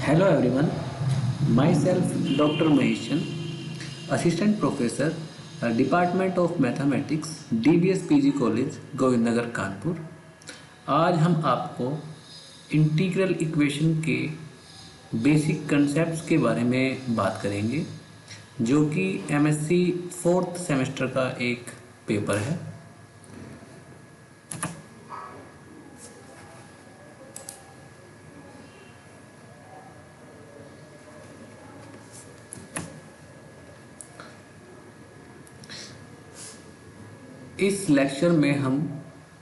Hello everyone, myself Dr. Maheshan, Assistant Professor, Department of Mathematics, DBS PG College, Govindnagar Kanpur. आज हम आपको integral equation के basic concepts के बारे में बात करेंगे, जो कि MSc 4th सेमेस्टर का एक पेपर है। इस लेक्चर में हम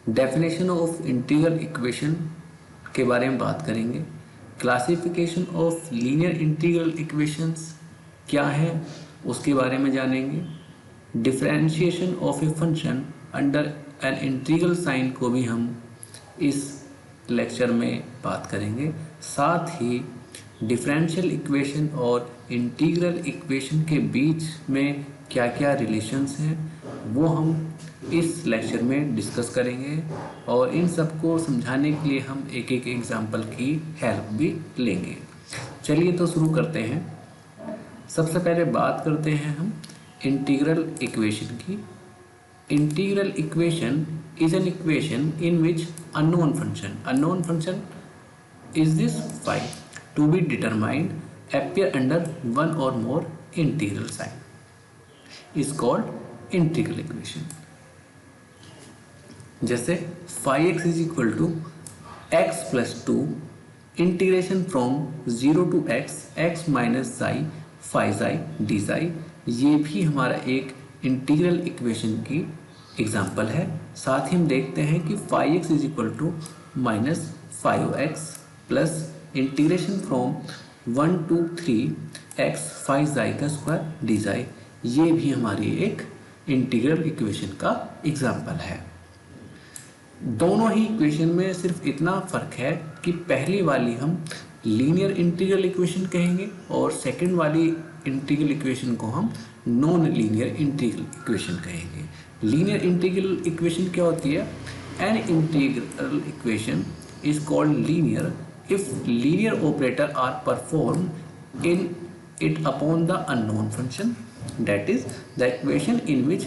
डेफिनेशन ऑफ इंटीग्रल इक्वेशन के बारे में बात करेंगे। Classification of linear integral equations क्या है उसके बारे में जानेंगे। Differentiation of a function under an integral sign को भी हम इस लेक्चर में बात करेंगे। साथ ही डिफरेंशियल इक्वेशन और इंटीग्रल इक्वेशन के बीच में क्या क्या रिलेशंस हैं वो हम इस लेक्चर में डिस्कस करेंगे, और इन सबको समझाने के लिए हम एक एक एग्जाम्पल की हेल्प भी लेंगे। चलिए तो शुरू करते हैं। सबसे पहले बात करते हैं हम इंटीग्रल इक्वेशन की। Integral equation is an equation in which unknown function is this phi to be determined appear under one or more integral sign is called integral equation। जैसे phi x is equal to x plus 2 integration from 0 to x minus psi phi psi d psi, ये भी हमारा एक integral equation की example है। साथ ही हम देखते हैं कि phi x is equal to minus 5x plus integration from 1 to 3x phi psi का स्क्वायर d psi, ये भी हमारी एक इंटीग्रल इक्वेशन का एग्जाम्पल है। दोनों ही इक्वेशन में सिर्फ इतना फर्क है कि पहली वाली हम लीनियर इंटीग्रल इक्वेशन कहेंगे और सेकंड वाली इंटीग्रल इक्वेशन को हम नॉन लीनियर इंटीग्रल इक्वेशन कहेंगे। लीनियर इंटीग्रल इक्वेशन क्या होती है? An integral equation is called linear if linear operator are performed in it upon the unknown function, that is the equation in which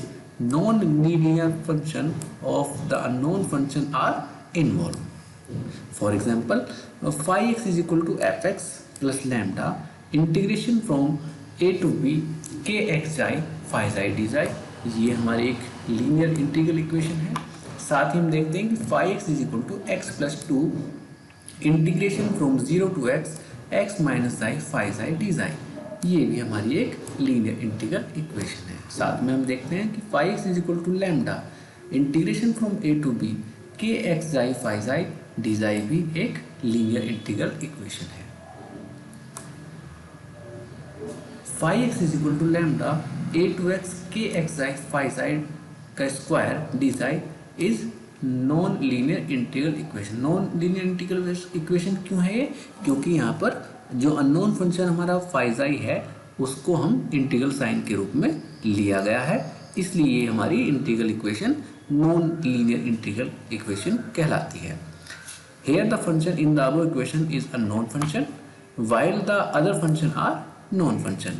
non-linear function of the unknown function are involved। For example, phi x is equal to fx plus lambda integration from a to b kxi phi psi d psi, ये हमारी एक linear integral equation है। साथ ही हम देखते हैं कि phi x is equal to x plus 2 integration from 0 to x minus psi phi psi d psi, ये भी हमारी एक लीनियर इंटीग्रल इक्वेशन है। साथ में हम देखते हैं कि phi x is equal to lambda integration from a to b kxi phi psi d psi भी एक लीनियर इंटीग्रल इक्वेशन है। phi x is equal to lambda a to x kxi phi psi का square d psi is non linear integral equation. Non linear integral equation क्यों है ये? क्योंकि यहाँ पर जो अननोन फंक्शन हमारा phi psi है उसको हम इंटीग्रल साइन के रूप में लिया गया है, इसलिए ये हमारी integral equation non linear integral equation कहलाती है। Here the function in the above equation is a known function while the other function are known function.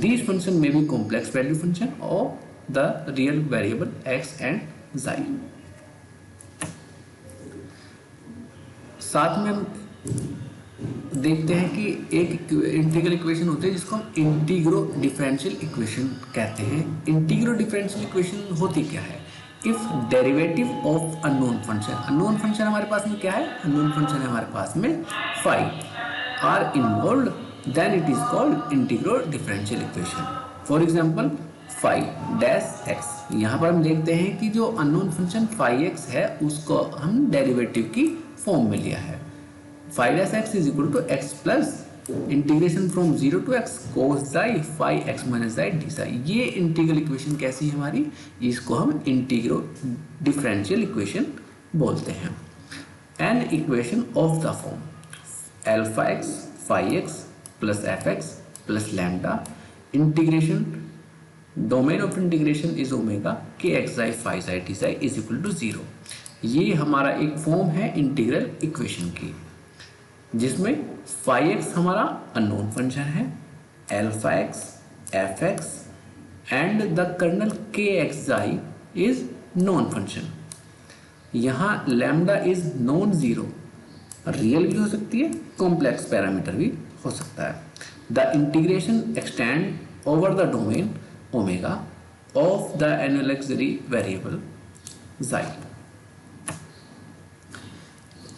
These function may be complex value function or the real variable x and y। साथ में हम देखते हैं कि एक integral equation होती है जिसको हम इंटीग्रो डिफरेंशियल इक्वेशन कहते हैं। इंटीग्रो डिफरेंशियल इक्वेशन होती क्या है? If derivative of unknown function हमारे पास में क्या है? अननोन फंक्शन है हमारे पास में phi are involved, then it is called integro differential equation. For example phi dash x, यहाँ पर हम देखते हैं कि जो अननोन फंक्शन phi x है उसको हम डेरिवेटिव की फॉर्म में लिया है। phi dash x is equal to x plus integration from 0 to x cos psi phi x minus psi d psi, ये इंटीग्रल इक्वेशन कैसी है हमारी? इसको हम इंटीग्रो डिफरेंशियल इक्वेशन बोलते हैं। An equation of the form alpha x phi x plus fx plus lambda integration domain of integration is omega kxi phi psi d psi is equal to 0, ये हमारा एक फॉर्म है इंटीग्रल इक्वेशन की। जिसमें phi x हमारा unknown function है, alpha x, f x and the kernel के x i is known function. यहाँ lambda is non zero, real भी हो सकती है, कॉम्प्लेक्स पैरामीटर भी हो सकता है। The integration extend over the domain omega of the analytically variable जाई।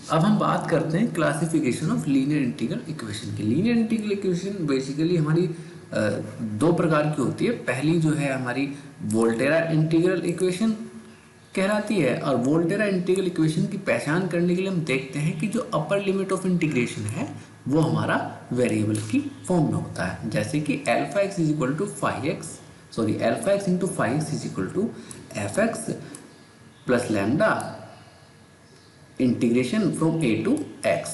अब हम बात करते हैं classification of linear integral equation की। लीनियर इंटीग्रल इक्वेशन बेसिकली हमारी दो प्रकार की होती है। पहली जो है हमारी वोल्टेरा इंटीग्रल इक्वेशन कहलाती है, और वोल्टेरा इंटीग्रल इक्वेशन की पहचान करने के लिए हम देखते हैं कि जो अपर लिमिट ऑफ इंटीग्रेशन है वो हमारा वेरिएबल की फॉर्म में होता है। जैसे कि alpha x is equal to alpha x into phi x is equal to f x plus lambda integration from a to x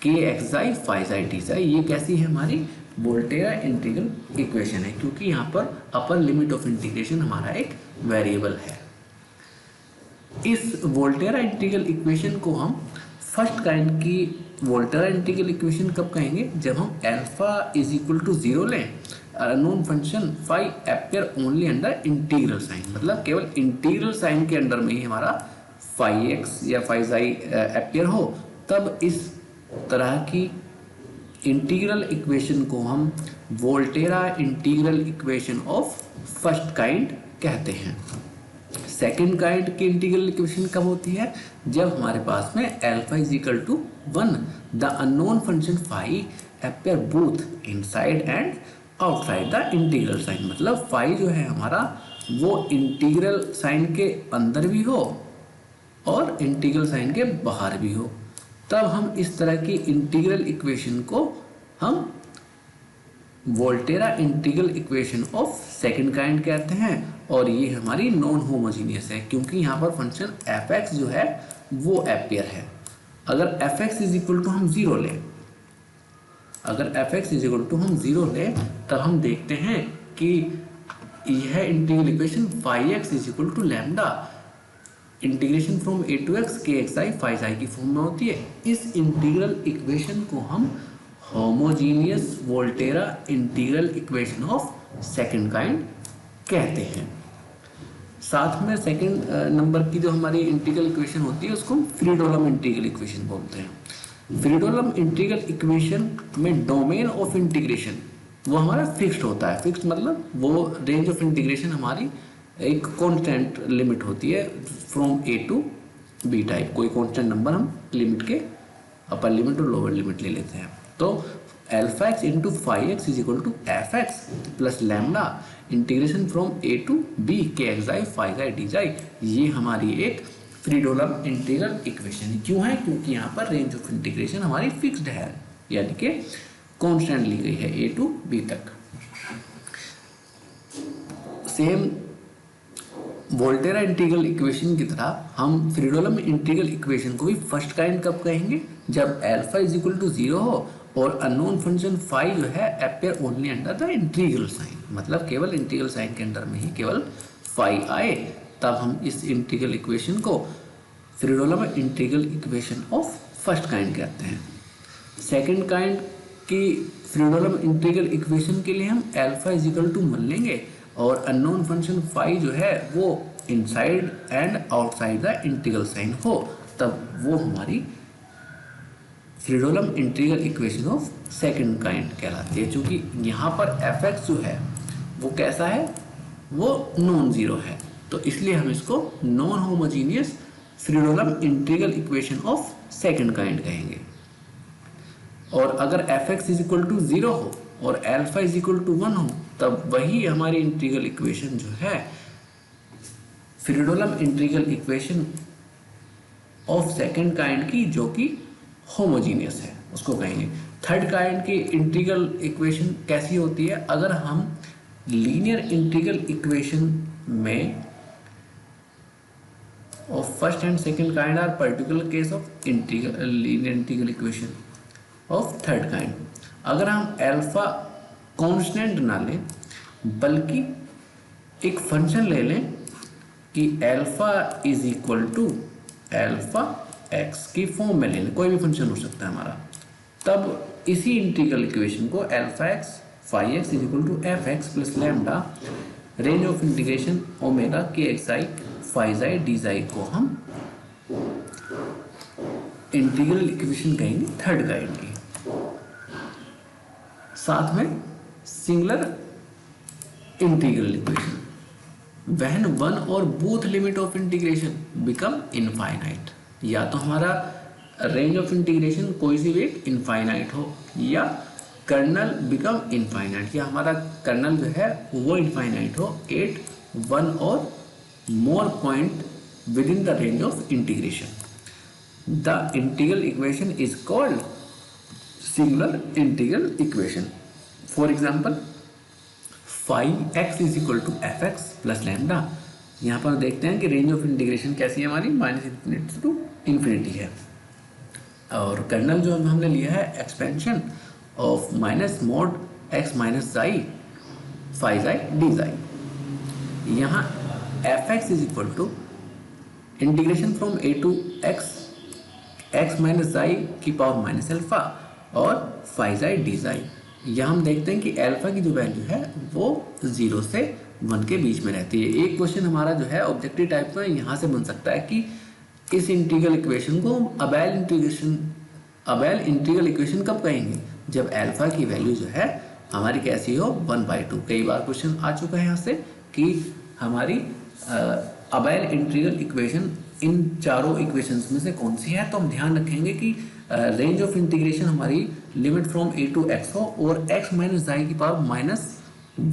के x i phi i d i. ये कैसी है हमारी वोल्टेरा इंटीग्रल इक्वेशन है, क्योंकि यहाँ पर upper limit of integration हमारा एक वेरिएबल है। इस वोल्टेरा इंटीग्रल इक्वेशन को हम फर्स्ट काइंड की वोल्टेरा इंटीग्रल इक्वेशन कब कहेंगे, जब हम alpha is equal to zero लें, unknown function phi appear only under integral sign, मतलब केवल इंटीग्रल साइन के अंडर में ही हमारा फाई एक्स या फाई जाई अपियर हो, तब इस तरह की इंटीग्रल इक्वेशन को हम Volterra integral equation of first kind कहते हैं। सेकेंड काइंड की इंटीग्रल इक्वेशन कब होती है, जब हमारे पास में alpha is equal to 1 the unknown function phi appear both inside and outside the integral sign, मतलब फाई जो है हमारा वो इंटीग्रल साइन के अंदर भी हो और इंटीग्रल साइन के बाहर भी हो, तब हम इस तरह की इंटीग्रल इक्वेशन को हम Volterra integral equation of second kind कहते हैं। और ये हमारी नॉन होमोजीनियस है, क्योंकि यहाँ पर फंक्शन एफ एक्स जो है वो अपियर है। अगर f x is equal to हम जीरो लें, तब हम देखते हैं कि यह integral equation phi x is equal to lambda integration from a to x के एक्स आई फाइव आई की फॉर्म में होती है। इस इंटीग्रल इक्वेशन को हम homogeneous Volterra integral equation of second kind कहते हैं। साथ में सेकंड नंबर की जो हमारी इंटीग्रल इक्वेशन होती है उसको हम फ्रीडोलम इंटीग्रल इक्वेशन बोलते हैं। फ्रीडोलम इंटीग्रल इक्वेशन में डोमेन ऑफ इंटीग्रेशन वो हमारा फिक्स्ड होता है। फिक्स्ड मतलब वो रेंज ऑफ इंटीग्रेशन हमारी एक कांस्टेंट लिमिट होती है from a to b type, कोई कांस्टेंट नंबर हम लिमिट के अपर लिमिट और लोअर लिमिट ले लेते हैं। तो alpha x into phi x is equal to f x plus lambda integration from a to b K x i phi i d i, ये हमारी एक फ्रीडोलम इंटीग्रल इक्वेशन है। क्यों है, क्योंकि यहाँ पर रेंज ऑफ इंटीग्रेशन हमारी फिक्स्ड है, यानी कि कांस्टेंट ली गई है ए टू बी तक। सेम वोल्टेरा इंटीग्रल इक्वेशन की तरह हम फ्रीडोलम इंटीग्रल इक्वेशन को भी फर्स्ट काइंड कब कहेंगे, जब alpha is equal to zero हो और अननोन फंक्शन फाई जो है appear only under the integral sign, मतलब केवल इंटीग्रल साइन के अंडर में ही केवल फाई आए, तब हम इस इंटीग्रल इक्वेशन को Fredholm integral equation of first kind कहते हैं। सेकेंड काइंड की फ्रीडोलम इंटीग्रल इक्वेशन के लिए हम एल्फा इज इक्वल टू 1 लेंगे और अननोन फंक्शन फाई जो है वो inside and outside the integral sign हो, तब वो हमारी Fredholm integral equation of second kind कहलाती है। क्योंकि यहाँ पर एफ एक्स जो है वो कैसा है, वो नॉन जीरो है, तो इसलिए हम इसको non homogeneous Fredholm integral equation of second kind कहेंगे। और अगर f x is equal to zero हो और एल्फा इज इक्वल टू 1 हो, तब वही हमारी इंटीग्रल इक्वेशन जो है Fredholm integral equation of second kind की, जो कि होमोजीनियस है, उसको कहेंगे। थर्ड काइंड की इंटीग्रल इक्वेशन कैसी होती है, अगर हम लीनियर इंटीग्रल इक्वेशन में of first and second kind are particular case of linear integral equation of third kind. अगर हम एल्फा कांस्टेंट ना लें बल्कि एक फंक्शन ले लें कि alpha is equal to alpha x की फॉर्म में ले लें, कोई भी फंक्शन हो सकता है हमारा, तब इसी इंटीग्रल इक्वेशन को alpha x phi x is equal to f x plus lambda range of integration omega K x i phi i d i को हम इंटीग्रल इक्वेशन कहेंगे थर्ड काइंड की। साथ में singular integral equation when one और both limit of integration become infinite, या तो हमारा रेंज ऑफ इंटीग्रेशन कोई सी भी एक इनफाइनाइट हो, या कर्नल बिकम इनफाइनाइट, या हमारा कर्नल जो है वो इनफाइनाइट हो एट वन और more point within the range of integration. The integral equation is called singular integral equation. For example phi x is equal to f x plus lambda. यहाँ पर देखते हैं कि रेंज ऑफ इंटीग्रेशन कैसी है हमारी, minus infinity to infinity है, और कर्नल जो हमने लिया है expansion of minus mod x minus xi phi i d xi. यहाँ f x is equal to integration from a to x x minus xi की पावर माइनस अल्फा और phi i d xi. यहाँ हम देखते हैं कि alpha की जो वैल्यू है वो 0 से 1 के बीच में रहती है। एक क्वेश्चन हमारा जो है ऑब्जेक्टिव टाइप का यहाँ से बन सकता है कि इस इंटीग्रल इक्वेशन को अबेल इंटीग्रल इक्वेशन कब कहेंगे, जब अल्फा की वैल्यू जो है हमारी कैसी हो 1/2। कई बार क्वेश्चन आ चुका है यहाँ से कि हमारी अबेल इंटीग्रल इक्वेशन इन चारों इक्वेशंस में से कौन सी है, तो हम ध्यान रखेंगे कि रेंज ऑफ इंटीग्रेशन हमारी limit from a to x हो और एक्स माइनस जाई की पावर माइनस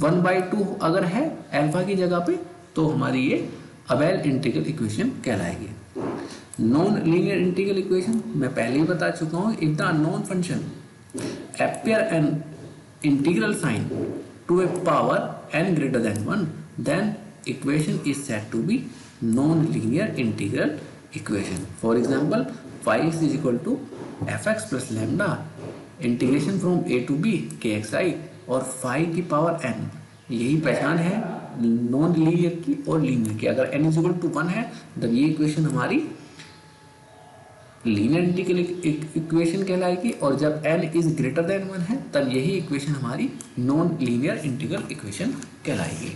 1/2 अगर है अल्फा की जगह पे, तो हमारी ये अबेल इंटीग्रल इक्वेशन कहलाएगी। नॉन लीनियर इंटीग्रल इक्वेशन मैं पहले ही बता चुका हूँ, if the unknown function appear an integral sign to a power n greater than 1, then equation is said to be non-linear integral equation. For example, phi x is equal to fx plus lambda integration from a to b kxi और phi की power n, यही पहचान है non linear की और linear की। अगर n is equal to 1 है तब ये इक्वेशन हमारी लीनियर इंटीग्रल इक्वेशन कहलाएगी, और जब n इज ग्रेटर देन 1 है तब यही इक्वेशन हमारी नॉन लीनियर इंटीग्रल इक्वेशन कहलाएगी।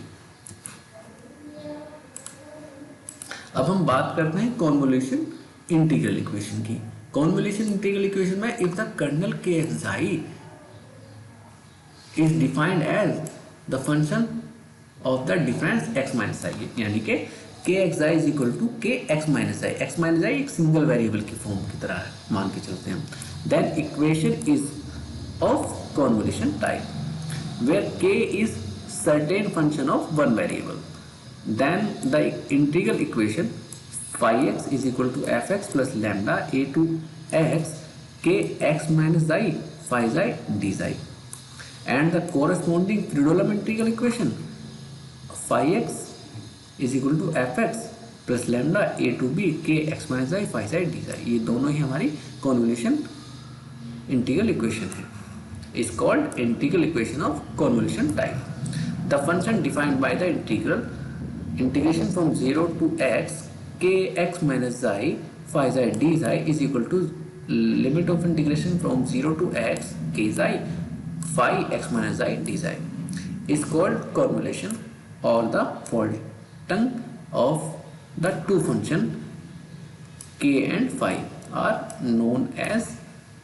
अब हम बात करते हैं कॉन्वोल्यूशन इंटीग्रल इक्वेशन की। कॉन्वोल्यूशन इंटीग्रल इक्वेशन में इफ द कर्नल के x i is defined as the function of the difference x minus i, यानी कि K x i is equal to K x minus i. X minus i एक single variable की form की तरह है, मान के चलते हैं। Then equation is of convolution type where K is certain function of one variable, then the integral equation phi x is equal to f x plus lambda a to x के x minus i phi i d i, and the corresponding Fredholm integral equation phi x is equal to f x plus lambda a to b K x minus i phi i d i. ये दोनों ही हमारी convolution integral equation है, is called integral equation of convolution type. The function defined by the integration from 0 to x K x minus i phi i d i is equal to limit of integration from 0 to x K i phi x minus i d i is called convolution, और the fault of the two function k and phi are known as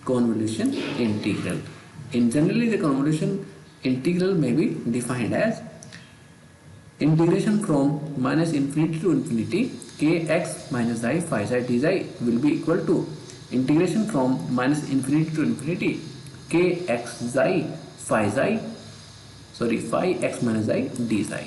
convolution integral. In generally, the convolution integral may be defined as integration from minus infinity to infinity kx minus I phi I d I will be equal to integration from minus infinity to infinity kx I phi x minus I d I.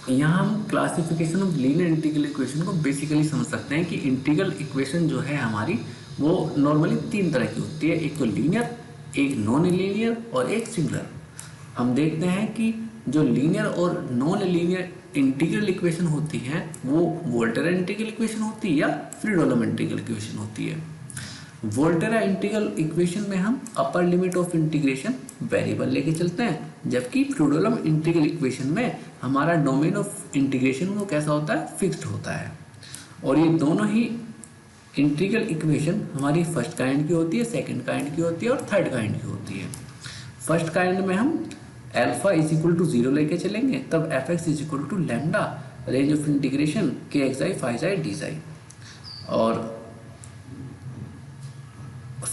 यहाँ हम classification of linear integral equation को basically समझ सकते हैं कि integral equation जो है हमारी वो नॉर्मली 3 तरह की होती है, एक तो लीनियर, एक नॉन लीनियर और एक सिंगुलर। हम देखते हैं कि जो लीनियर और नॉन लीनियर इंटीग्रल इक्वेशन होती हैं वो वोल्टेरा इंटीग्रल इक्वेशन होती है या फ्रीडोलम इंटीग्रल इक्वेशन होती है। वोल्टेरा इंटीग्रल इक्वेशन में हम upper limit of integration variable लेके चलते हैं, जबकि फ्रीडोलम इंटीग्रल इक्वेशन में हमारा डोमेन ऑफ इंटीग्रेशन वो कैसा होता है, फिक्स्ड होता है। और ये दोनों ही इंटीग्रल इक्वेशन हमारी फर्स्ट काइंड की होती है, सेकंड काइंड की होती है और थर्ड काइंड की होती है। फर्स्ट काइंड में हम अल्फा इज इक्वल टू 0 लेके चलेंगे, तब f x is equal to lambda range of integration K x i phi i d i. और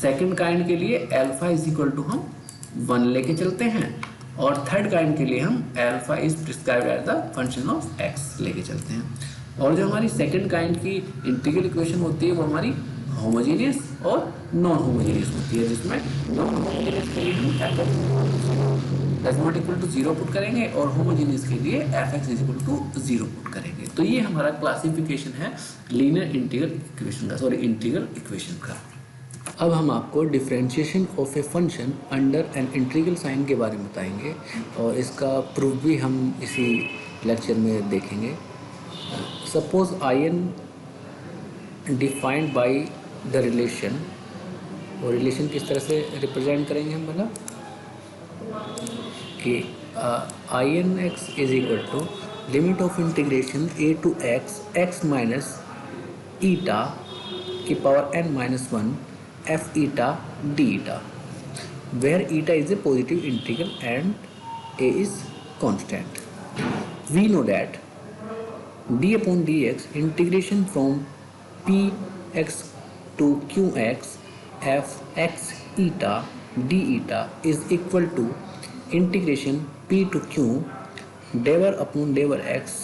सेकंड काइंड के लिए अल्फा इज इक्वल टू हम 1 लेके चलते हैं, और थर्ड काइंड के लिए हम alpha is prescribed as the function of x लेके चलते हैं। और जो हमारी सेकंड काइंड की इंटीग्रल इक्वेशन होती है वो हमारी होमोजेनियस और नॉन होमोजेनियस होती है, जिसमें नॉन होमोजेनियस के लिए हम f x not equal to 0 put करेंगे और होमोजेनियस के लिए f x is equal to 0 put करेंगे। तो ये हमारा क्लासिफिकेशन है लीनियर इंटीग्रल इक्वेशन का, सॉरी इंटीग्रल इक्वेशन का। अब हम आपको differentiation of a function under an integral sign के बारे में बताएंगे, और इसका प्रूफ भी हम इसी लेक्चर में देखेंगे। Suppose in defined by the relation, और रिलेशन किस तरह से रिप्रेजेंट करेंगे हम बोला कि in x is equal to limit of integration a to x minus eta की power n minus 1 f eta d eta, where eta is a positive integral and a is constant. We know that d upon dx integration from px to qx f x eta d eta is equal to integration p to q dever upon dever x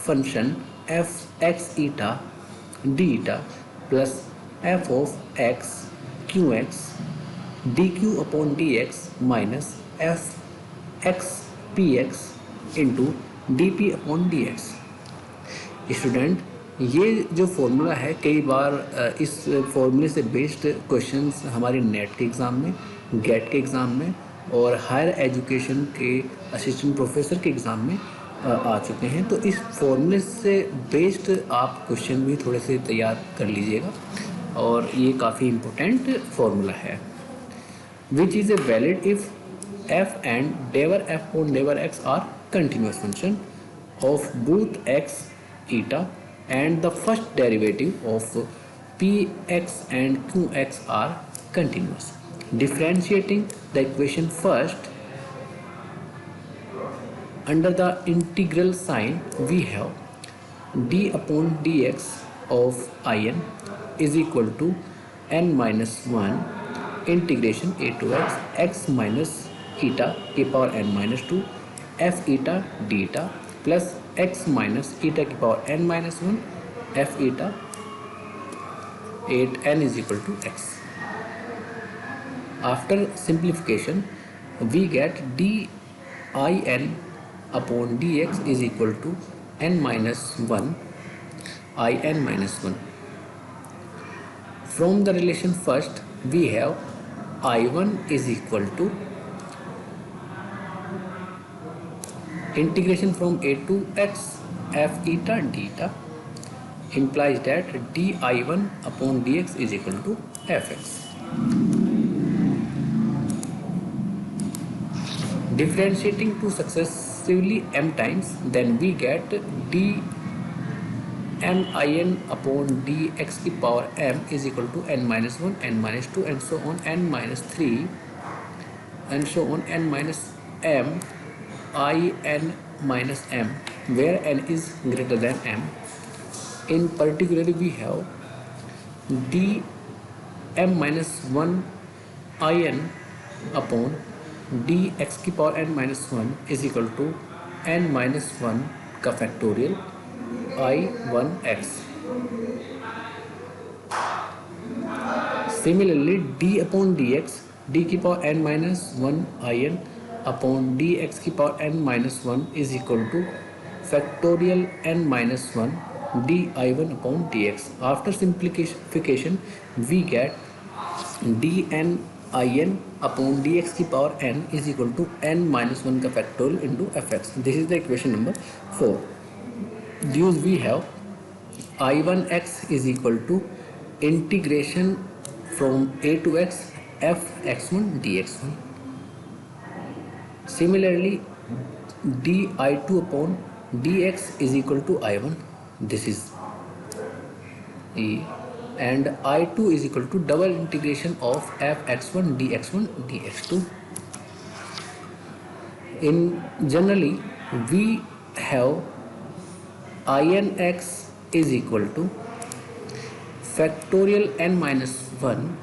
function f x eta d eta plus f of x qx dq upon dx minus f x px into dp upon dx। Student, ये जो formula है, कई बार इस फॉर्मूले से based questions हमारे net के exam में, गेट के एग्ज़ाम में और हायर एजुकेशन के असिस्टेंट प्रोफेसर के एग्ज़ाम में आ चुके हैं। तो इस फॉर्मूले से बेस्ड आप क्वेश्चन भी थोड़े से तैयार कर लीजिएगा, और ये काफ़ी इम्पोर्टेंट फॉर्मूला है। Which is a valid if f and dever f upon dever x are continuous function of both x eta and the first derivative of px and qx are continuous. Differentiating the equation first under the integral sign, we have d upon dx of in is equal to n minus 1 integration a to x minus eta की power n minus 2 f eta d eta plus x minus eta की power n minus 1 f eta 8n is equal to x. After simplification we get din upon dx is equal to n minus 1 in minus 1. From the relation first we have I1 is equal to integration from a to x f eta d eta implies that di1 upon dx is equal to fx. Differentiating to successively m times, then we get d m in upon dx की power m is equal to n minus 1 n minus 2 and so on n minus 3 and so on n minus m in minus m, where n is greater than m. In particular we have d m minus 1 in upon dx की power n minus 1 is equal to n minus 1 का factorial i1x. Similarly d upon dx d की power n minus 1 in upon dx की power n minus 1 is equal to factorial n minus 1 di1 upon dx. After simplification we get dn in upon dx की power n is equal to n minus 1 का factorial into fx. This is the equation number 4. Thus we have I1x is equal to integration from a to x f x1 dx1. Similarly di2 upon dx is equal to I1. This is and I2 is equal to double integration of fx1 dx1 dx2. In generally we have Inx is equal to factorial n minus 1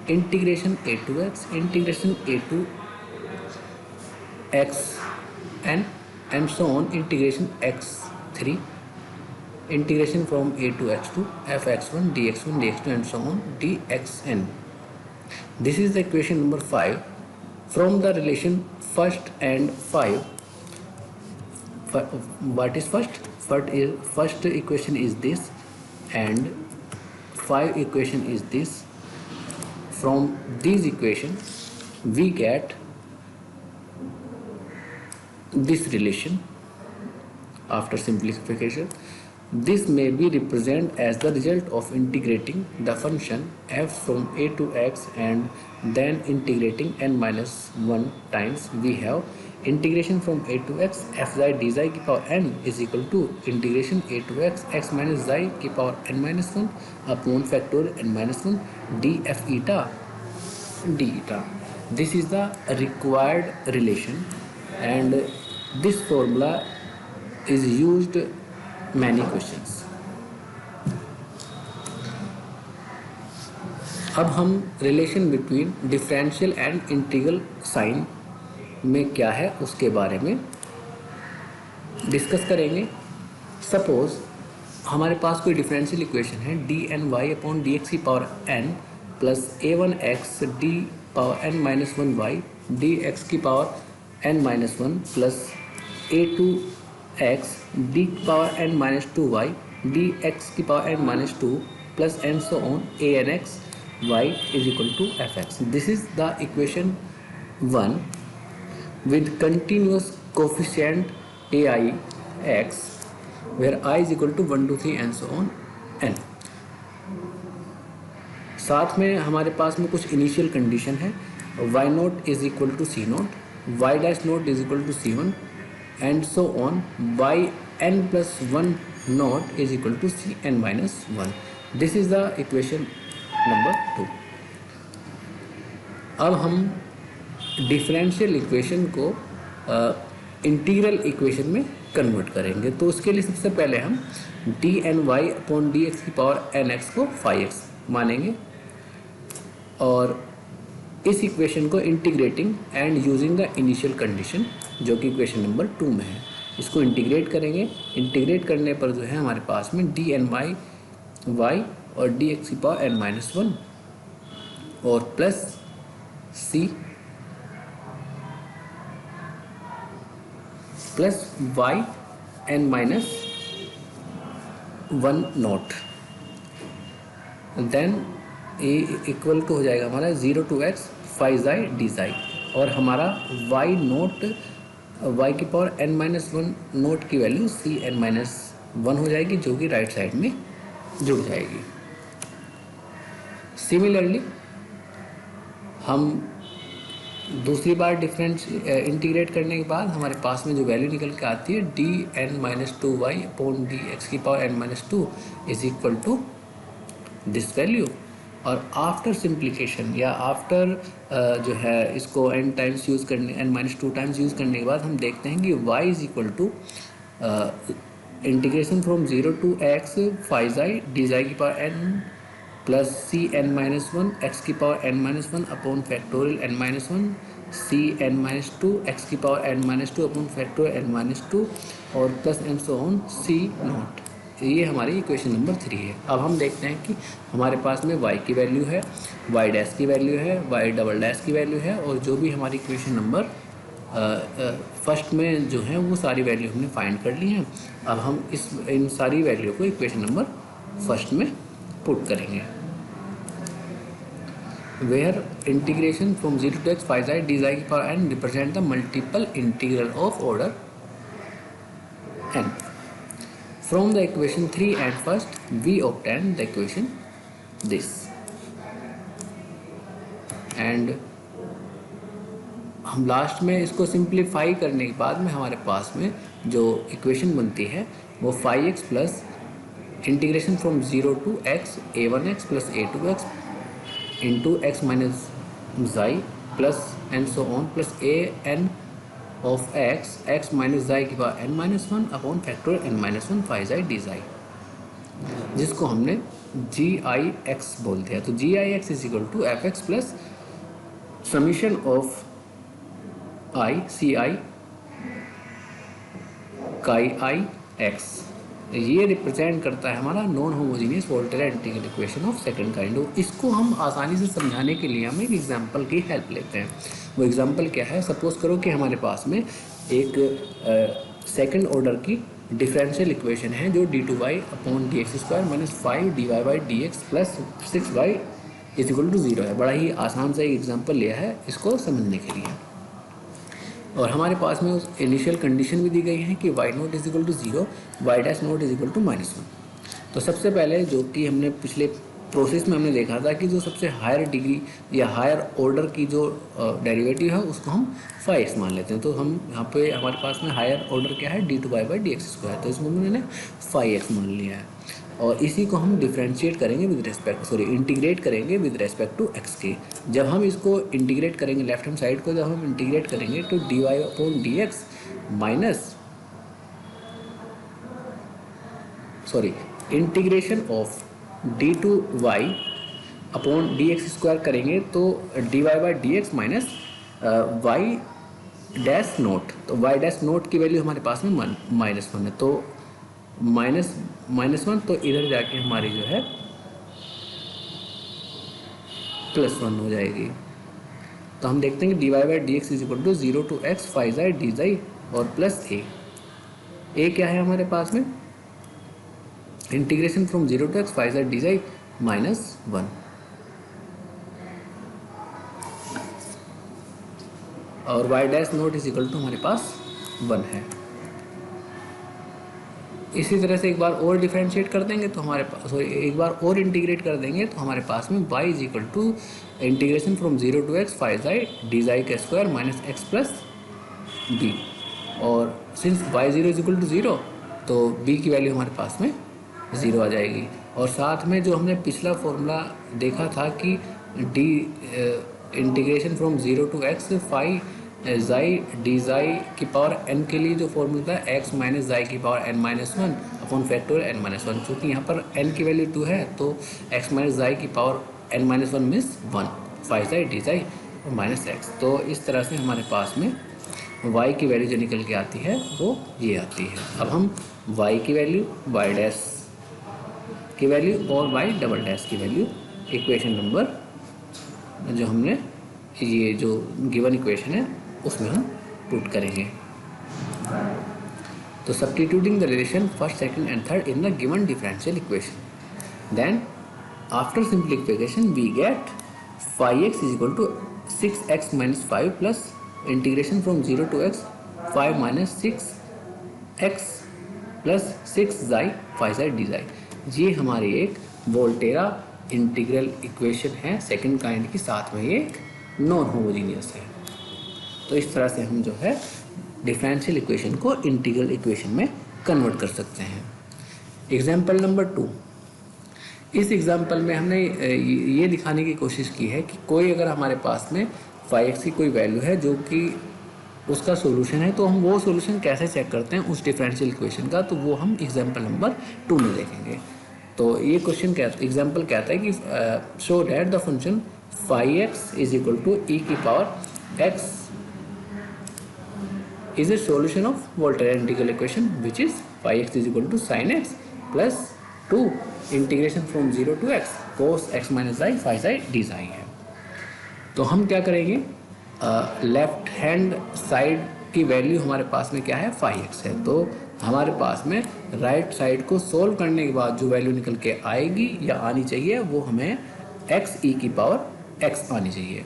integration a to x integration a to x and so on integration x3 integration from a to x2 fx1 dx1 dx2 and so on dxn. This is the equation number 5. From the relation first and 5, what is first? First equation is this and 5 equation is this. From these equations we get this relation after simplification. This may be represented as the result of integrating the function f from a to x and then integrating n minus 1 times. We have integration from a to x f xi d xi की power n is equal to integration a to x x minus xi की power n minus 1 upon factorial n minus 1 df eta d eta. This is the required relation and this formula is used many questions. अब हम relation between differential and integral sign में क्या है उसके बारे में discuss करेंगे. सपोज हमारे पास कोई डिफरेंशियल इक्वेशन है d n y upon d x की power n plus a one x d power n minus one y d x की power n minus one plus a to x d की power n minus two y d x की power n minus two plus and so on a n x y is equal to f x. This is the equation 1 with continuous coefficient ai x where I is equal to 1 2 3 and so on n. साथ में हमारे पास में कुछ initial condition है y naught is equal to c naught y dash naught is equal to c one and so on y n plus 1 naught is equal to c n minus 1. This is the equation number 2. अब हम differential equation को integral equation में convert करेंगे. तो उसके लिए सबसे पहले हम d n y upon d x की पावर एन एक्स को फाइव एक्स मानेंगे और इस इक्वेशन को integrating and using the initial condition जो कि इक्वेशन नंबर 2 में है इसको इंटीग्रेट करेंगे. इंटीग्रेट करने पर जो है हमारे पास में डी एन वाई वाई और डी एक्स की पावर एन माइनस 1 और plus c plus y n minus 1 naught then a equal to हो जाएगा हमारा 0 to x phi xi d xi और हमारा वाई नोट वाई की पावर एन माइनस 1 नोट की वैल्यू सी एन माइनस 1 हो जाएगी जो कि राइट साइड में जुड़ जाएगी. सिमिलरली हम दूसरी बार डिफरेंस इंटीग्रेट करने के बाद हमारे पास में जो वैल्यू निकल के आती है d n minus two y upon d x की power n minus 2 is equal to this value. और आफ्टर सिंप्लीकेशन या आफ्टर जो है इसको एन टाइम्स यूज़ करने एन माइनस 2 टाइम्स यूज़ करने के बाद हम देखते हैं कि y is equal to integration from 0 to x phi xi d xi की power n plus c n minus 1 x की power n minus 1 upon factorial n minus 1 c n minus 2 x की power n minus 2 upon factorial n minus 2 और plus and so on c naught. ये हमारी equation number 3 है. अब हम देखते हैं कि हमारे पास में y की वैल्यू है y डैश की वैल्यू है y डबल डैश की वैल्यू है और जो भी हमारी इक्वेशन नंबर फर्स्ट में जो है वो सारी वैल्यू हमने फाइंड कर ली हैं. अब हम इन सारी वैल्यू को इक्वेशन नंबर फर्स्ट में पुट करेंगे where integration from 0 to x phi xi d xi की power n represent the multiple integral of order n. From the equation 3 and first we obtain the equation this and हम last में इसको simplify करने के बाद में हमारे पास में जो इक्वेशन बनती है वो 5x plus integration from 0 to x a1x plus a2x into x minus xi plus and so on plus a n of x minus xi की power n minus one upon factor n minus one phi xi d xi, जिसको हमने g i x बोल दिया। तो g i x is equal to f x plus summation of i c i chi i x, ये represent करता है हमारा non homogeneous voltage integral equation of second kind. इसको हम आसानी से समझाने के लिए हम एक एग्जांपल की हेल्प लेते हैं। वो एग्जांपल क्या है, सपोज करो कि हमारे पास में एक सेकंड ऑर्डर की डिफरेंशियल इक्वेशन है जो d two y upon d x square minus five d y by d x plus six y is equal to zero है। बड़ा ही आसान सा एक एग्जाम्पल लिया है इसको समझने के लिए। और हमारे पास में उस इनिशियल कंडीशन भी दी गई है कि y naught is equal to zero, y dash naught is equal to minus one. तो सबसे पहले जो कि हमने पिछले प्रोसेस में हमने देखा था कि जो सबसे हायर डिग्री या हायर ऑर्डर की जो डेरिवेटिव है उसको हम फाइव एक्स मान लेते हैं। तो हम यहाँ पे हमारे पास में हायर ऑर्डर क्या है, d two y by d x square, तो इसमें मैंने फाइव एक्स मान लिया है। और इसी को हम डिफ्रेंशिएट करेंगे विद रेस्पेक्ट इंटीग्रेट करेंगे विद रेस्पेक्ट टू एक्स के। जब हम इसको इंटीग्रेट करेंगे लेफ्ट हैंड साइड को, जब हम इंटीग्रेट करेंगे तो d y upon d x minus integration of d two y upon d x square करेंगे तो d y by d x minus y dash naught. तो वाई डैश नोट की value हमारे पास में माइनस वन है, तो माइनस वन, तो इधर जाके हमारी जो है प्लस वन हो जाएगी। तो हम देखते हैं कि d y by d x is equal to zero to x five xi d xi और प्लस ए क्या है हमारे पास में, integration from zero to x five xi d xi minus one. और y dash naught is equal to हमारे पास one है। इसी तरह से एक बार और डिफरेंशिएट कर देंगे तो हमारे पास, एक बार और इंटीग्रेट कर देंगे तो हमारे पास में y is equal to integration from zero to x five xi d xi का square minus x plus b. और since y zero is equal to zero तो b की वैल्यू हमारे पास में ज़ीरो आ जाएगी। और साथ में जो हमने पिछला फॉर्मूला देखा था कि d integration from zero to x five xi d xi की पावर n के लिए जो फॉर्मूला था x माइनस जाई की power n minus one upon factor n minus one. चूँकि यहाँ पर n की वैल्यू टू है तो x माइनस जाई की power n minus one means one, phi xi d xi और माइनस एक्स। तो इस तरह से हमारे पास में y की वैल्यू जो निकल के आती है वो ये आती है। अब हम y की वैल्यू, y डैश की वैल्यू और y डबल डैश की वैल्यू इक्वेशन नंबर जो हमने ये जो गिवन इक्वेशन है उसमें हम पुट करेंगे। तो substituting the relation first second and third in the given differential equation, then after simplification we get 5x is equal to 6x minus 5 plus integration from 0 to x 5 minus 6x plus 6 xi 5 xi d xi. ये हमारी एक Volterra integral equation है second kind की, साथ में ये एक non homogeneous है। तो इस तरह से हम जो है डिफरेंशियल इक्वेशन को इंटीग्रल इक्वेशन में कन्वर्ट कर सकते हैं। एग्जाम्पल नंबर 2, इस एग्जाम्पल में हमने ये दिखाने की कोशिश की है कि कोई अगर हमारे पास में 5x की कोई वैल्यू है जो कि उसका सॉल्यूशन है, तो हम वो सॉल्यूशन कैसे चेक करते हैं उस डिफरेंशियल इक्वेशन का, तो वो हम एग्जाम्पल नंबर 2 में देखेंगे। तो ये क्वेश्चन एग्जाम्पल कहता है कि show that the function 5x is equal to e की power x is a solution of Volterra integral equation which is 5x is equal to sin x plus 2 integration from 0 to x cos x minus i 5 i d psi है। तो हम क्या करेंगे, left hand side की value हमारे पास में क्या है 5x है, तो हमारे पास में राइट साइड को सोल्व करने के बाद जो वैल्यू निकल के आएगी या आनी चाहिए वो हमें x e की पावर x आनी चाहिए।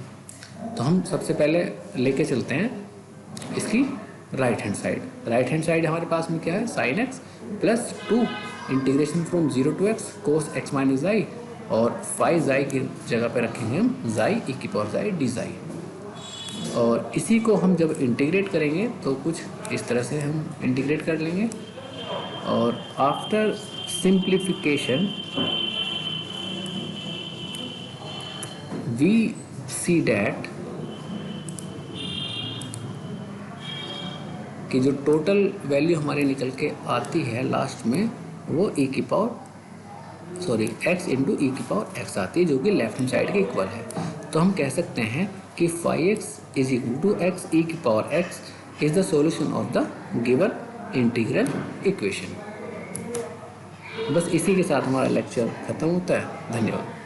तो हम सबसे पहले लेके चलते हैं इसकी राइट हैंड साइड हमारे पास में क्या है sin x plus 2 integration from 0 to x cos x minus i और 5 जाई की जगह पे रखेंगे हम जाई e की पावर जाई डी जाई। और इसी को हम जब इंटीग्रेट करेंगे तो कुछ इस तरह से हम इंटीग्रेट कर लेंगे। और after simplification, we see that कि जो टोटल वैल्यू हमारी निकल के आती है लास्ट में वो x इंटू ई की पावर x आती है, जो कि लेफ्ट हैंड साइड के इक्वल है। तो हम कह सकते हैं कि 5x is equal to x e की power x is the solution of the given integral equation. बस इसी के साथ हमारा लेक्चर खत्म होता है। धन्यवाद।